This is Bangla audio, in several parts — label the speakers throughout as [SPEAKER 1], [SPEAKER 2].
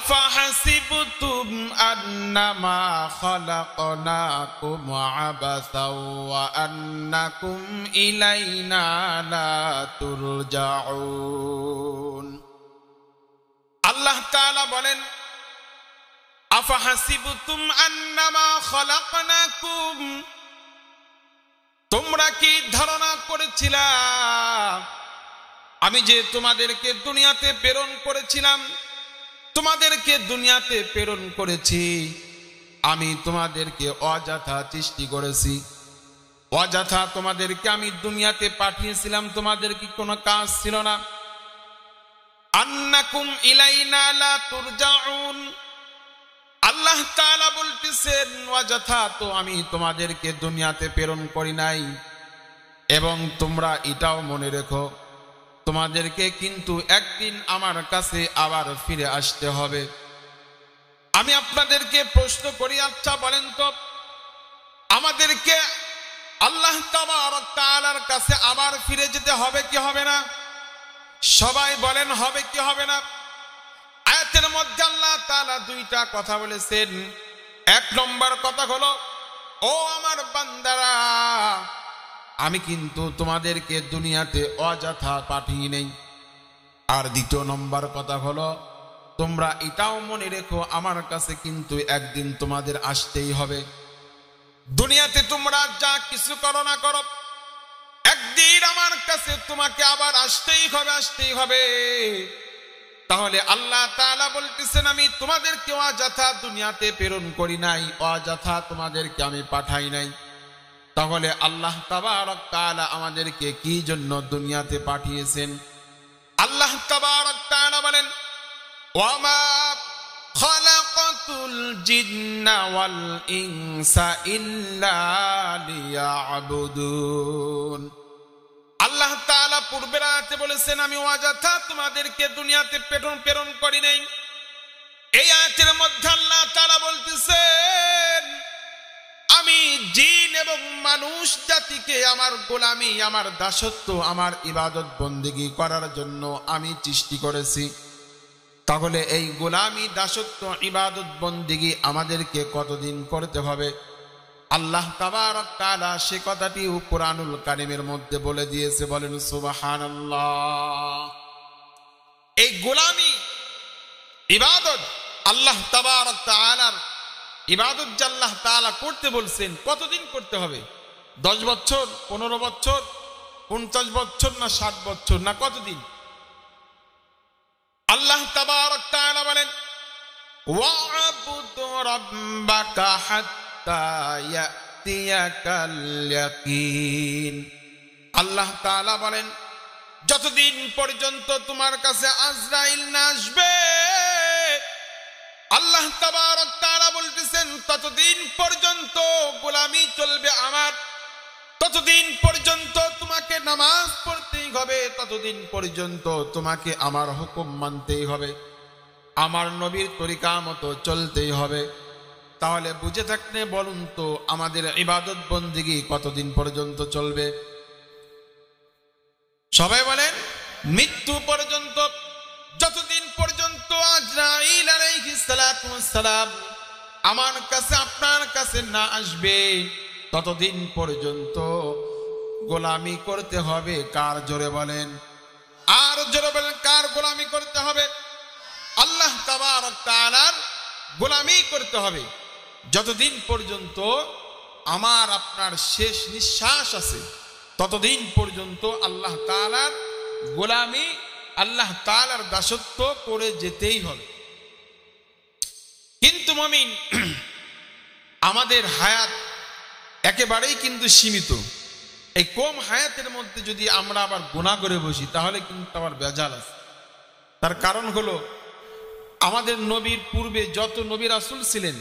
[SPEAKER 1] আফাহাসিবতুম আন্নামা খালাকনাকুম আবাসাও ওয়া আন্নাকুম ইলাইনা লা তুরজাউন। আল্লাহ তাআলা বলেন, আফাহাসিবতুম আন্নামা খালাকনাকুম, তোমরা কি ধারণা করেছিলা আমি যে তোমাদেরকে দুনিয়াতে প্রেরণ করেছিলাম, তোমাদেরকে দুনিয়াতে প্রেরণ করেছি, আমি তোমাদেরকে অযথা সৃষ্টি করেছি, অযথা তোমাদেরকে আমি দুনিয়াতে পাঠিয়েছিলাম, তোমাদের কি কোনো কাজ ছিল না? আন্নাকুম ইলাইনা লা তুরজাউন, আল্লাহ তাআলা বলতেছেন অযথা তো আমি তোমাদেরকে দুনিয়াতে প্রেরণ করি নাই। এবং তোমরা এটাও মনে রেখো, তোমাদেরকে কিন্তু একদিন আমার কাছে আবার ফিরে আসতে হবে। আমি আপনাদেরকে প্রশ্ন করি, আচ্ছা বলেন তো, আমাদেরকে আল্লাহ তাবারক তাআলার কাছে আবার ফিরে যেতে হবে কি হবে না? সবাই বলেন, হবে কি হবে না? আয়াতের মধ্যে আল্লাহ তাআলা দুইটা কথা বলেছেন। এক নম্বর কথা হলো, ও আমার বান্দারা, আমি কিন্তু তোমাদেরকে দুনিয়াতে অযথা পাঠিয়ে নেই। আর দ্বিতীয় নম্বর কথা হলো, তোমরা এটাও মনে রেখো আমার কাছে কিন্তু একদিন তোমাদের আসতেই হবে। দুনিয়াতে তোমরা যা কিছু করো না করো, একদিন আমার কাছে তোমাকে আবার আসতেই হবে, আসতেই হবে। তাহলে আল্লাহ তাআলা বলতেছেন, আমি তোমাদেরকে অযথা দুনিয়াতে প্রেরণ করি নাই, অযথা তোমাদেরকে আমি পাঠাই নাই। তাহলে আল্লাহ তাবারক তাআলা আমাদেরকে কি জন্য দুনিয়াতে পাঠিয়েছেন? আল্লাহ তাবারক তাআলা বলেন, ওয়ামা খালাকাতুল জিন্না ওয়াল ইনসা ইল্লা লিয়াবুদুন। আল্লাহ তাআলা পূর্বের আয়াতে বলেছেন, আমি অযথা তোমাদেরকে দুনিয়াতে প্রেরণ করি নাই। এই আয়াতের মধ্যে আল্লাহ তাআলা বলতেছেন, আমি জিন এবং মানুষ জাতিকে আমার গোলামি, আমার দাসত্ব, আমার ইবাদত বন্দেগী করার জন্য আমি সৃষ্টি করেছি। তাহলে এই গোলামি, দাসত্ব, ইবাদত বন্দেগী আমাদেরকে কতদিন করতে হবে? আল্লাহ তাবারক তাআলা সে কথাটি কুরআনুল কারীমের মধ্যে বলে দিয়েছে। বলেন সুবহানাল্লাহ। এই গোলামি, ইবাদত, আল্লাহ তাবারক তাআলার ইবাদত যে আল্লাহ তাআলা করতে বলছেন, কতদিন করতে হবে? 10 বছর, 15 বছর, 50 বছর, না 60 বছর, না কতদিন? আল্লাহ তাবারক তাআলা বলেন, ওয়া'বুদ রাব্বাকা হাত্তা ইয়াতিয়াকাল ইয়াকিন। আল্লাহ তাআলা বলেন, যতদিন পর্যন্ত তোমার কাছে আজরাইল না আসবে, আল্লাহ তাবারক তাআলা বলতেছেন, ততদিন পর্যন্ত গোলামি চলবে আমার, ততদিন পর্যন্ত তোমাকে নামাজ পড়তেই হবে, ততদিন পর্যন্ত তোমাকে আমার হুকুম মানতেই হবে, আমার নবীর তরিকা মতো চলতেই হবে। তাহলে বুঝে থাকলে বলুন তো, আমাদের ইবাদত বন্দেগী কতদিন পর্যন্ত চলবে? সবাই বলেন, মৃত্যু পর্যন্ত। যতদিন পর্যন্ত আজরাইল আলাইহিস সালাতু ওয়াস সালাম আমার কাছে, আপনার কাছে না আসবে, ততদিন পর্যন্ত গোলামি করতে হবে। কার? জোরে বলেন, আর জোরে বলেন, কার গোলামি করতে হবে? আল্লাহ তাবারক তাআলার গোলামি করতে হবে। যতদিন পর্যন্ত আমার আপনার শেষ নিঃশ্বাস আছে, ততদিন পর্যন্ত আল্লাহ তাআলার গোলামি, আল্লাহ তাআলার দাসত্ব করে যেতেই হবে। কিন্তু মুমিন, আমাদের হায়াত একেবারেই কিন্তু সীমিত। এই কম হায়াতের মধ্যে যদি আমরা আবার গুনাহ করে বসি, তাহলে কিন্তু আবার বেজাল আছে। তার কারণ হলো, আমাদের নবীর পূর্বে যত নবী রাসূল ছিলেন,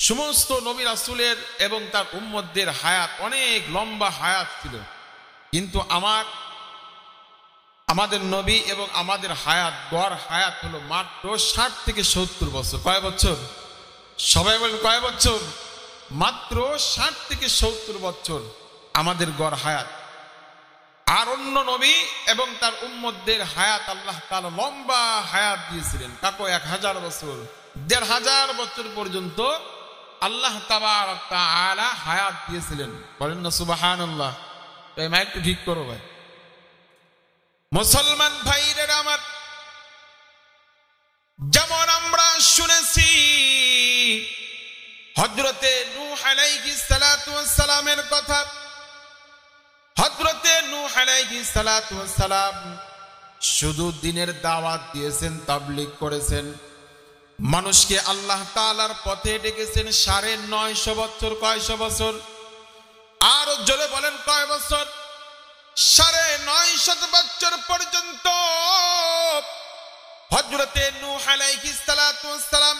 [SPEAKER 1] সমস্ত নবী রাসূলের এবং তার উম্মতদের হায়াত অনেক লম্বা হায়াত ছিল। কিন্তু আমাদের নবী এবং আমাদের হায়াত, গড় হায়াত হলো মাত্র 60 থেকে 70 বছর। কয় বছর? সবাই বলেন, কয় বছর? মাত্র 60 থেকে 70 বছর আমাদের গড় হায়াত। আর অন্য নবী এবং তার উম্মতদের হায়াত আল্লাহ তাআলা লম্বা হায়াত দিয়েছিলেন। কাকো 1000 বছর, 1500 বছর পর্যন্ত আল্লাহ তাবারক তাআলা হায়াত দিয়েছিলেন। বলেন না সুবহানাল্লাহ। এই মাইকটা ঠিক করো ভাই। মুসলমান ভাইরা আমার, যেমন আমরা শুনেছি হযরতে নূহ আলাইহিস সালাতু ওয়াস সালামের কথা। হযরতে নূহ আলাইহিস সালাতু ওয়াস সালাম শুধু দ্বীনের দাওয়াত দিয়েছেন, তাবলীগ করেছেন, মানুষকে আল্লাহ তাআলার পথে ডেকেছেন 950 বছর। কয়শো বছর? আর জোরে বলেন কয় বছর? 950 বছর পর্যন্ত হযরতে নূহ আলাইহিস সালাতু ওয়াস সালাম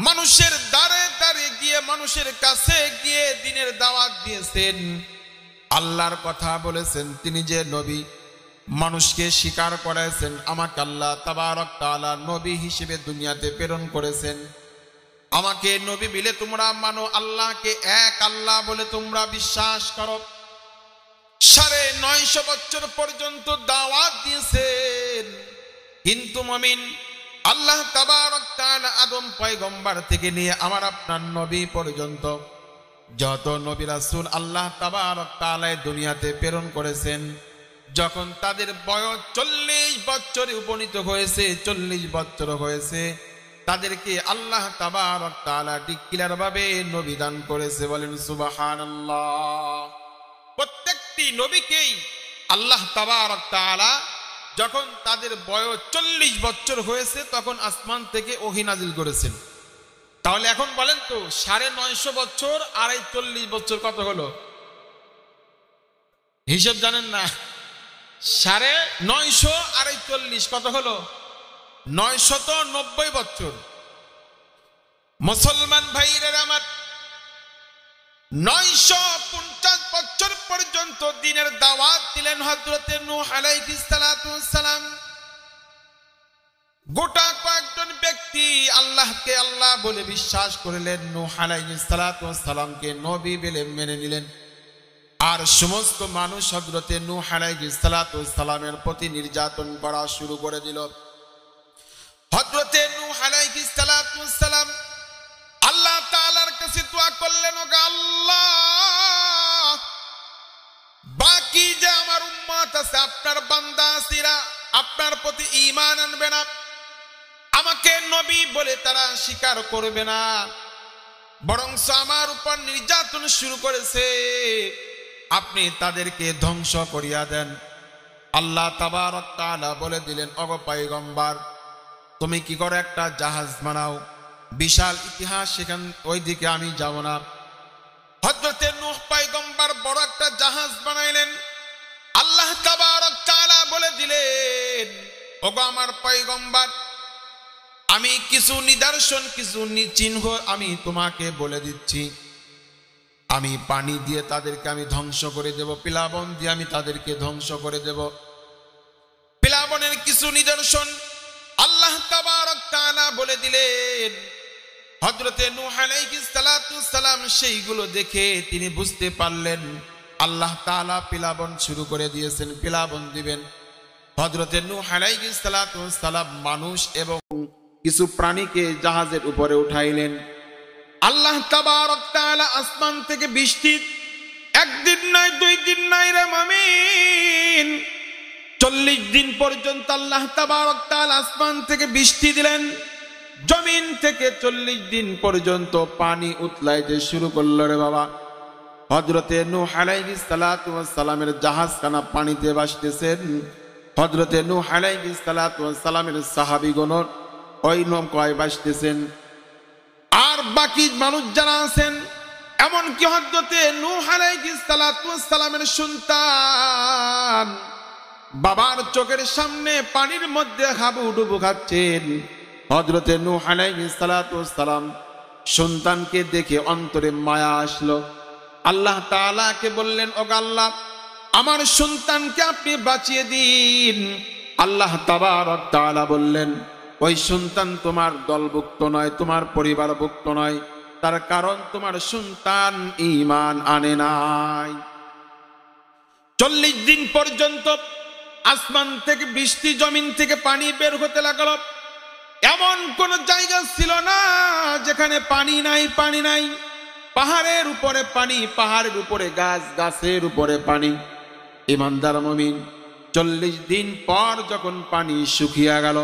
[SPEAKER 1] মানুষের দ্বারে দ্বারে গিয়ে, মানুষের কাছে গিয়ে দ্বীনের দাওয়াত দিয়েছেন, আল্লাহর কথা বলেছেন। তিনি যে নবী, মানুষকে স্বীকার করেছেন আমাকে আল্লাহ তাবারক তাআলা নবী হিসেবে দুনিয়াতে প্রেরণ করেছেন। আমাকে নবী বলে তোমরা মানো, আল্লাহকে এক আল্লাহ বলে তোমরা বিশ্বাস করো। 950 বছর পর্যন্ত দাওয়াত দিয়েছেন। কিন্তু মুমিন, আল্লাহ তাবারক তাআলা আদম পয়গম্বর থেকে নিয়ে আমার আপনার নবী পর্যন্ত যত নবী রাসূল আল্লাহ তাবারক তাআলা দুনিয়াতে প্রেরণ করেছেন, যখন তাদের বয়স 40 বছরে উপনীত হয়েছে, 40 বছর হয়েছে, তাদেরকে আল্লাহ তাবারক তাআলা ডিক্লেয়ার ভাবে নবী দান করেছে। বলেন সুবহানাল্লাহ। প্রত্যেকটি নবীকেই আল্লাহ তাবারক তাআলা যখন তাদের বয়স 40 বছর হয়েছে তখন আসমান থেকে ওহী নাজিল করেছেন। তাহলে এখন বলেন তো 950 বছর আর 40 বছর কত হলো? হিসাব জানেন না? 950 আর 40 কত হলো? 990 বছর। মুসলমান ভাইরা আমার, 950 বছর পর্যন্ত দ্বীনের দাওয়াত দিলেন হযরতে নূহ আলাইহিস সালাতু ওয়াস সালাম। গোটা কয়েকজন ব্যক্তি আল্লাহকে আল্লাহ বলে বিশ্বাস করলেন, নূহ আলাইহিস সালাতু ওয়াস সালামকে নবী বলে মেনে নিলেন। আর সমস্ত মানুষ হযরতে নূহ আলাইহিস সালাতু ওয়াস সালামের প্রতি নির্যাতন করা শুরু করে দিল। হযরতে নূহ আলাইহিস সালাতু ওয়াস সালাম আল্লাহ তাআলার কাছে দোয়া করলেন, ওগো আল্লাহ, বাকি যে আমার উম্মত আছে, আপনার বান্দা আসিরা আপনার প্রতি ঈমান আনবে না, আমাকে নবী বলে তারা স্বীকার করবে না, বরং আমার উপর নির্যাতন শুরু করেছে, আপনি তাদেরকে ধ্বংস করিয়া দেন। আল্লাহ তাবারক তাআলা বলে দিলেন, ওগো পয়গম্বর, তুমি কি করে একটা জাহাজ বানাও, বিশাল ইতিহাস, সেখান ওই দিকে আমি যাব না। হযরতে নূহ পয়গম্বর বড় একটা জাহাজ বানাইলেন। আল্লাহ তাবারক তাআলা বলে দিলেন, ওগো আমার পয়গম্বর, আমি কিছু নিদর্শন, কিছু চিহ্ন আমি তোমাকে বলে দিচ্ছি। আমি পানি দিয়ে তাদেরকে আমি ধ্বংস করে দেব, প্লাবন দিয়ে আমি তাদেরকে ধ্বংস করে দেব। প্লাবনের কিছু নিদর্শন আল্লাহ তাবারক তাআলা বলে দিলেন। হযরতে নূহ আলাইহিস সালাতু ওয়াস সালাম সেইগুলো দেখে তিনি বুঝতে পারলেন আল্লাহ তাআলা প্লাবন শুরু করে দিয়েছেন, প্লাবন দিবেন। হযরতে নূহ আলাইহিস সালাতু ওয়াস সালাম মানুষ এবং কিছু প্রাণীকে জাহাজের উপরে উঠাইলেন। আল্লাহ তাবারক তাআলা আসমান থেকে বৃষ্টি, একদিন নয়, 2 দিন নয় রে মুমিন, 40 দিন পর্যন্ত আল্লাহ তাবারক তাআলা আসমান থেকে বৃষ্টি দিলেন। জমিন থেকে 40 দিন পর্যন্ত পানি উতলাইতে শুরু করলো রে বাবা। হযরতে নূহ আলাইহিস সালাতু ওয়াস সালামের জাহাজখানা পানিতে ভাসতেছেন। হযরতে নূহ আলাইহিস সালাতু ওয়াস সালামের সাহাবীগণ ওই নৌকায় ভাসতেছেন। আর বাকি মানুষ যারা আছেন, এমনকি হযরতে নূহ আলাইহিস সালাতু ওয়াস সালামের সন্তান বাবার চোখের সামনে পানির মধ্যে হাবুডুবু খাচ্ছেন। হযরতে নূহ আলাইহিস সালাতু ওয়াস সালাম সন্তানকে দেখে অন্তরে মায়া আসলো। আল্লাহ তাআলাকে বললেন, ওগো আল্লাহ, আমার সন্তানকে আপনি বাঁচিয়ে দিন। আল্লাহ তাবারক তাআলা বললেন, ওই সন্তান তোমার দলভুক্ত নয়, তোমার পরিবারভুক্ত নয়, তার কারণ তোমার সন্তান ঈমান আনে নাই। 40 দিন পর্যন্ত আসমান থেকে বৃষ্টি, জমিন থেকে পানি বের হতে লাগলো। এমন কোন জায়গা ছিল না যেখানে পানি নাই, পানি নাই। পাহাড়ের উপরে পানি, পাহাড়ের উপরে গাছ, গাছের উপরে পানি। ইমানদার মুমিন, 40 দিন পর যখন পানি শুকিয়ে গেল,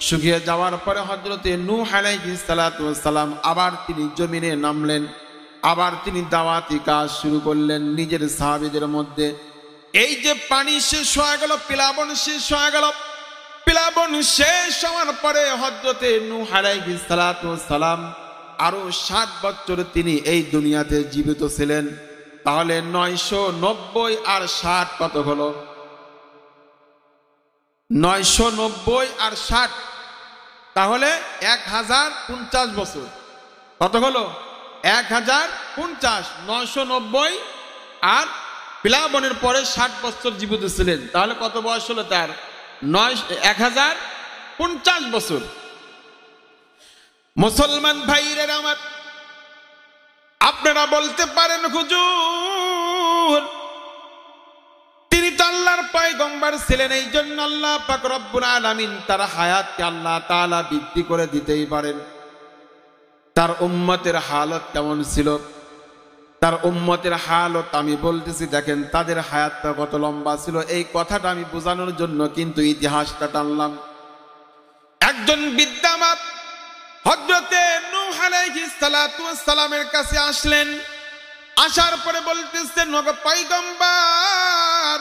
[SPEAKER 1] শুকিয়ে যাওয়ার পরে হযরতে নূহ আলাইহিস সালাতু ওয়াস সালাম আবার তিনি জমিনে নামলেন। আবার তিনি দাওয়াতি কাজ শুরু করলেন নিজের সাহাবীদের মধ্যে। এই যে পানি শেষ হয়ে গেল, প্লাবন শেষ হয়ে গেল। প্লাবন শেষ হওয়ার পরে হযরতে নূহ আলাইহিস সালাতু ওয়াস সালাম আরো 60 বছর তিনি এই দুনিয়াতে জীবিত ছিলেন। তাহলে 990 আর 60 কত হলো? 990 আর 60, তাহলে 1050 বছর। কত হলো? 1050। 990 আর প্লাবনের পরে 60 বছর জীবিত ছিলেন। তাহলে কত বয়স হলো তার? 1050 বছর। মুসলমান ভাইরা আমার, আপনারা বলতে পারেন হুজুর তিনি তো আল্লাহর পয়গম্বর ছিলেন, এই জন্য আল্লাহ পাক রব্বুল আলামিন তার হায়াতকে আল্লাহ তাআলা বৃদ্ধি করে দিতেই পারেন। তার উম্মতের হালত কেমন ছিল? তার উম্মতের হালত আমি বলতেছি, দেখেন তাদের হায়াতটা কত লম্বা ছিল। এই কথাটা আমি বোঝানোর জন্য কিন্তু ইতিহাসটা টানলাম। একজন বিদ্যামাত হযরতে নূহ আলাইহিস সালাতু ওয়াস সালামের কাছে আসলেন। আসার পরে বলতেছেন, ওগো পয়গম্বর,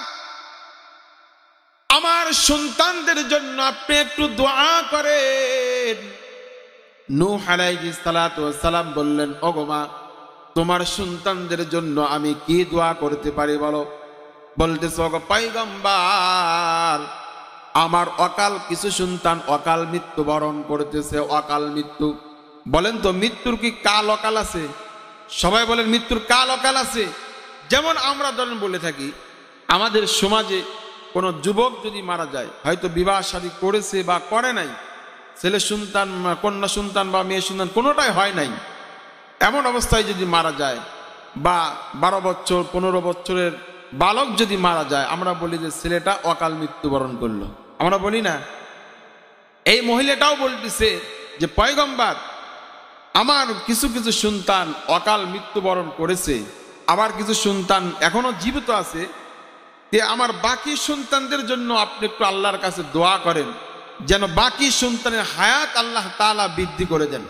[SPEAKER 1] আমার সন্তানদের জন্য আপনি একটু দোয়া করেন। নূহ আলাইহিস সালাতু ওয়াস সালাম বললেন, ওগো মা, তোমার সন্তানদের জন্য আমি কি দোয়া করতে পারি বলো? বলতেছে, ওগো পয়গম্বর, আমার অকাল কিছু সন্তান অকাল মৃত্যুবরণ করতেছে। অকাল মৃত্যু, বলেন তো মৃত্যুর কি কাল অকাল আছে? সবাই বলেন মৃত্যুর কাল অকাল আছে। যেমন আমরা ধরেন বলে থাকি, আমাদের সমাজে কোনো যুবক যদি মারা যায়, হয়তো বিবাহ শাদী করেছে বা করে নাই, ছেলে সন্তান, কন্যা সন্তান বা মেয়ে সন্তান কোনোটাই হয় নাই, এমন অবস্থায় যদি মারা যায়, বা 12 বছর 15 বছরের বালক যদি মারা যায়, আমরা বলি যে ছেলেটা অকাল মৃত্যুবরণ করলো। আমরা বলি না? এই মহিলাটাও বলতেছে যে পয়গম্বর, আমার কিছু কিছু সন্তান অকাল মৃত্যুবরণ করেছে, আবার কিছু সন্তান এখনো জীবিত আছে। আমার বাকি সন্তানদের জন্য আপনি একটু আল্লাহর কাছে দোয়া করেন, যেন বাকি সন্তানের হায়াত আল্লাহ তাআলা বৃদ্ধি করে দেন।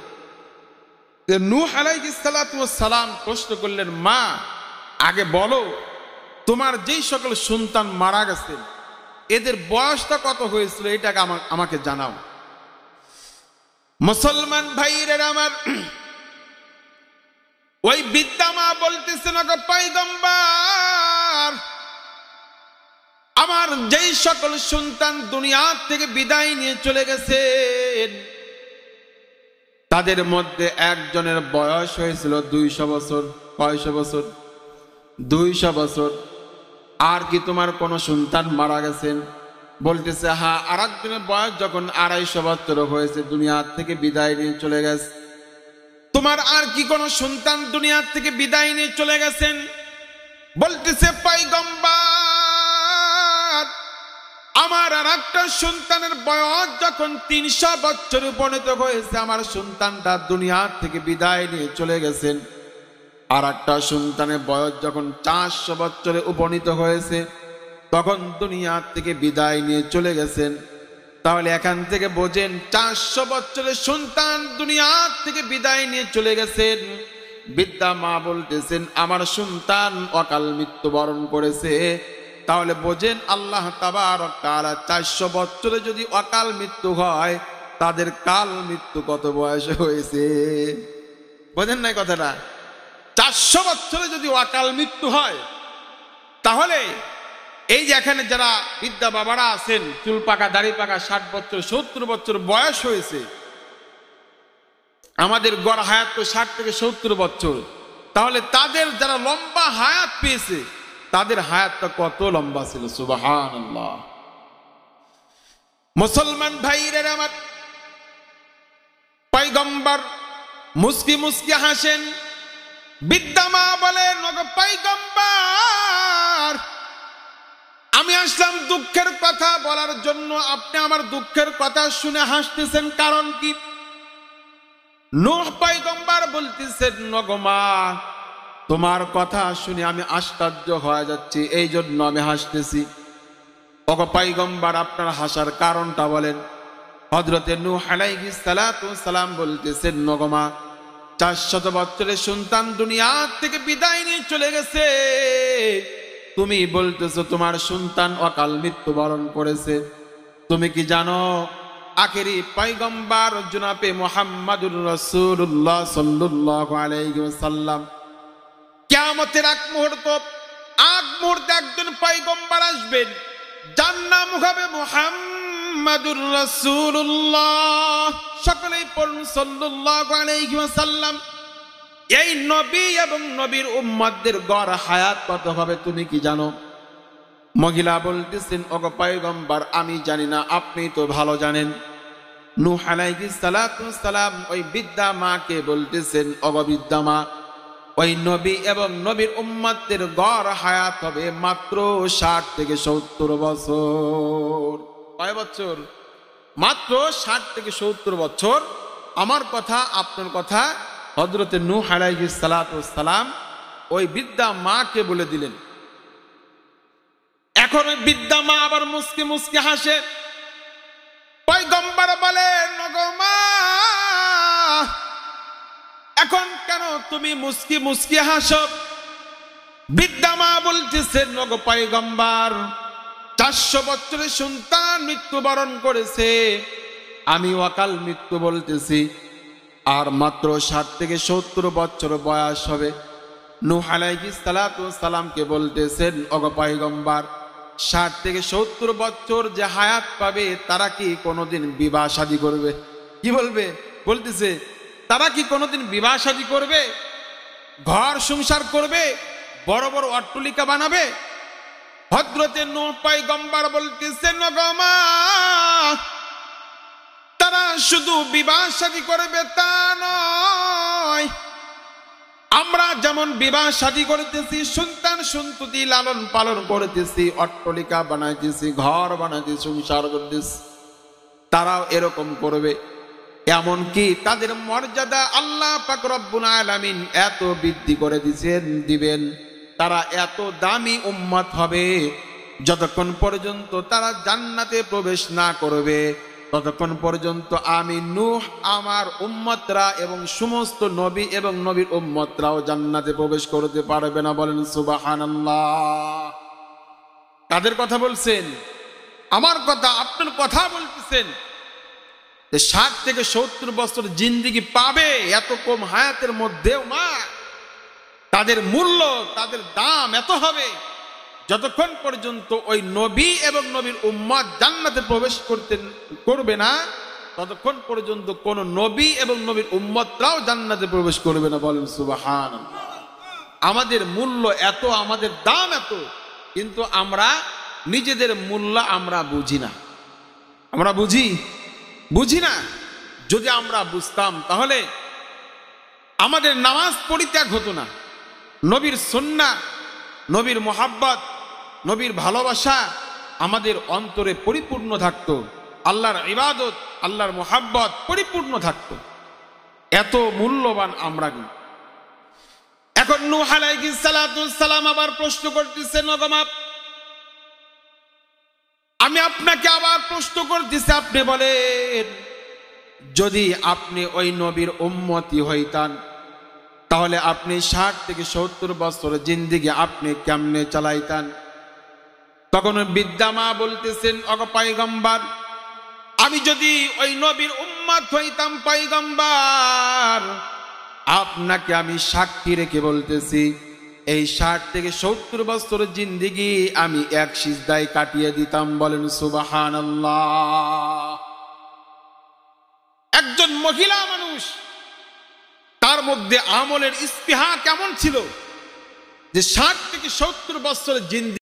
[SPEAKER 1] নূহ আলাইহিস সালাতু ওয়াস সালাম প্রশ্ন করলেন, মা, আগে বলো তোমার যেই সকল সন্তান মারা গেছে এদের বয়সটা কত হয়েছিল, এটাকে আমাকে জানাও। মুসলমান ভাইরা আমার, ওই বৃদ্ধা মা বলতেছেন, ওগো পয়গম্বর, আমার যেই সকল সন্তান দুনিয়া থেকে বিদায় নিয়ে চলে গেছেন তাদের মধ্যে একজনের বয়স হয়েছিল 200 বছর। কয়শো বছর? 200 বছর। আর কি তোমার কোন সন্তান মারা গেছেন? বলতেছে, হ্যাঁ, আর একজনের বয়স যখন 250 বছর হয়েছে, দুনিয়া থেকে বিদায় নিয়ে চলে গেছে। তোমার আর কি কোন সন্তান দুনিয়া থেকে বিদায় নিয়ে চলে গেছেন? বলতেছে, পয়গম্বর, আমার আর একটা সন্তানের বয়স যখন 300 বছর উপনীত হয়েছে, আমার সন্তানটা দুনিয়া থেকে বিদায় নিয়ে চলে গেছেন। আর একটা সন্তানের বয়স যখন 400 বছরে উপনীত হয়েছে, তখন দুনিয়া থেকে বিদায় নিয়ে চলে গেছেন। তাহলে এখান থেকে বোঝেন 400 বছরের সন্তান দুনিয়া থেকে বিদায় নিয়ে চলে গেছেন। বৃদ্ধা মা বলতেছেন, আমার সন্তান অকাল মৃত্যুবরণ করেছে। তাহলে বোঝেন আল্লাহ তাবারক তাআলা 400 বছরে যদি অকাল মৃত্যু হয়, তাদের কাল মৃত্যু কত বয়সে হয়েছে? বোঝেন নাই কথাটা? 400 বছরে যদি অকাল মৃত্যু হয়, তাহলে এই যে এখানে যারা বৃদ্ধা বাবারা আছেন, চুল পাকা দাড়ি পাকা, 60 বছর 70 বছর বয়স হয়েছে, আমাদের গড় হায়াত তো 60 থেকে 70 বছর। তাহলে তাদের যারা লম্বা হায়াত পেয়েছে, তাদের হায়াতটা কত লম্বা ছিল! সুবহানাল্লাহ। মুসলমান ভাইরা আমার, পয়গম্বর মুস্কি মুস্কি হাসেন। বৃদ্ধা মা বলেন, ওগো পয়গম্বর, আমি আসলাম দুঃখের কথা বলার জন্য। আপনি আমার দুঃখের কথা শুনে হাসতেছেন, কারণ কি? নূহ পয়গম্বর বলতেছেন, নগো মা, তোমার কথা শুনে আমি আশ্চর্য হয়ে যাচ্ছি, এই জন্য আমি হাসতেছি। ওগো পয়গম্বর, আপনার হাসার কারণটা বলেন। হযরতে নূহ আলাইহিস সালাতু ওয়াস সালাম বলতেছেন, নগো মা, 400 বছরের সন্তান দুনিয়া থেকে বিদায় নিয়ে চলে গেছে, তুমি বলতেছো তোমার সন্তান অকাল মৃত্যুবরণ করেছে। তুমি কি জানো আখেরি পয়গম্বর জনাবে মুহাম্মাদুর রাসূলুল্লাহ সাল্লাল্লাহু আলাইহি ওয়াসাল্লাম কিয়ামতের আগ মুহূর্তে একজন পয়গম্বর আসবেন, যার নাম হবে মুহাম্মাদুর রাসূলুল্লাহ। সকলেই পড়ুন সাল্লাল্লাহু আলাইহি ওয়াসাল্লাম। এই নবী এবং নবীর উম্মতদের গড় হায়াত কত হবে তুমি কি জানো? মহিলা বলতেছেন, ওগো পয়গম্বর, আমি জানি না, আপনি তো ভালো জানেন। নূহ আলাইহিস সালাতু ওয়াস সালাম ওই বৃদ্ধা মাকে বলতেছেন, ওগো বৃদ্ধা মা, ওই নবী এবং নবীর উম্মতদের গড় হায়াত হবে মাত্র 60 থেকে 70 বছর। কয় বছর? মাত্র 60 থেকে 70 বছর। আমার কথা, আপনার কথা হযরতে নূহ আলাইহিস সালাতু ওয়াস সালাম ওই বৃদ্ধা মাকে বলে দিলেন। এখন ওই বৃদ্ধা মা আবার মুস্কি মুস্কি হাসে। পয়গম্বর বলেন, ওগো মা, এখন কেন তুমি মুস্কি মুস্কি হাসো? বৃদ্ধা মা বলতেছেন, ওগো পয়গম্বর, 400 বছরের সন্তান মৃত্যুবরণ করেছে, আমি অকাল মৃত্যু বলতেছি, আর মাত্র 60 থেকে 70 বছর বয়স হবে। নূহ আলাইহিস সালাতু ওয়াস সালামকে বলতেছেন, ওগো পয়গম্বর, 60 থেকে 70 বছর যে হায়াত পাবে তারা কি কোনোদিন বিবাহ শাদী করবে? কি বলবে? বলতেছে, তারা কি কোনোদিন বিবাহ শাদী করবে? ঘর সংসার করবে? বড় বড় অট্টালিকা বানাবে? হযরতে নূহ পয়গম্বর বলতেছেন, ওগো মা, তারা শুধু বিবাহ শাদী করবে তা নয়, আমরা যেমন বিবাহ শাদী করতেছি, সন্তান সন্ততি লালন পালন করতেছি, অট্টালিকা বানাইতেছি, ঘর বানাইতেছি, সংসার করতেছি, তারাও এরকম করবে। এমনকি তাদের মর্যাদা আল্লাহ পাক রব্বুল আলামিন এত বৃদ্ধি করে দিবেন, তারা এত দামি উম্মত হবে, যতক্ষণ পর্যন্ত তারা জান্নাতে প্রবেশ না করবে ততক্ষণ পর্যন্ত আমি নূহ, আমার উম্মতরা এবং সমস্ত নবী এবং নবীর উম্মতরাও জান্নাতে প্রবেশ করতে পারবে না। বলেন সুবহানাল্লাহ। কাদের কথা বলছেন? আমার কথা, আপনার কথা বলতেছেন। 60 থেকে 70 বছর জিন্দেগি পাবে এত কম হায়াতের মধ্যেও মা, তাদের মূল্য, তাদের দাম এত হবে যতক্ষণ পর্যন্ত ওই নবী এবং নবীর উম্মত জান্নাতে প্রবেশ করবে না ততক্ষণ পর্যন্ত কোন নবী এবং নবীর উম্মতরাও জান্নাতে প্রবেশ করবে না। বলেন সুবহানাল্লাহ। আমাদের মূল্য এত, আমাদের দাম এত, কিন্তু আমরা নিজেদের মূল্য আমরা বুঝি না। আমরা বুঝি না। যদি আমরা বুঝতাম তাহলে আমাদের নামাজ পরিত্যাগ হতো না, নবীর সুন্নাহ, নবীর মোহাব্বত, নবীর ভালোবাসা আমাদের অন্তরে পরিপূর্ণ থাকতো, আল্লাহর ইবাদত, আল্লাহর মোহাব্বত পরিপূর্ণ থাকতো। এত মূল্যবান আমরা। এখন নূহ আলাইহিস সালাতু ওয়াস সালাম আবার প্রশ্ন করতেছেন, ওগো মা, আমি আপনাকে আবার প্রশ্ন করতেছি, আপনি বলেন, যদি আপনি ওই নবীর উম্মতি হইতেন তাহলে আপনি 60 থেকে 70 বছর জিন্দেগি আপনি কেমনে চালাইতেন? তখন বৃদ্ধা মা বলতেছেন, ওগো পয়গম্বর, আমি যদি ওই নবীর উম্মত হইতাম পয়গম্বর, আপনাকে আমি সাক্ষী রেখে বলতেছি, এই 60 থেকে 70 বছর জিন্দেগি আমি এক সিজদায় কাটিয়ে দিতাম। বলেন সুবহানাল্লাহ। একজন মহিলা মানুষ, তার মধ্যে আমলের ইস্তিহা কেমন ছিল যে 60 থেকে 70 বছর জিন্দেগি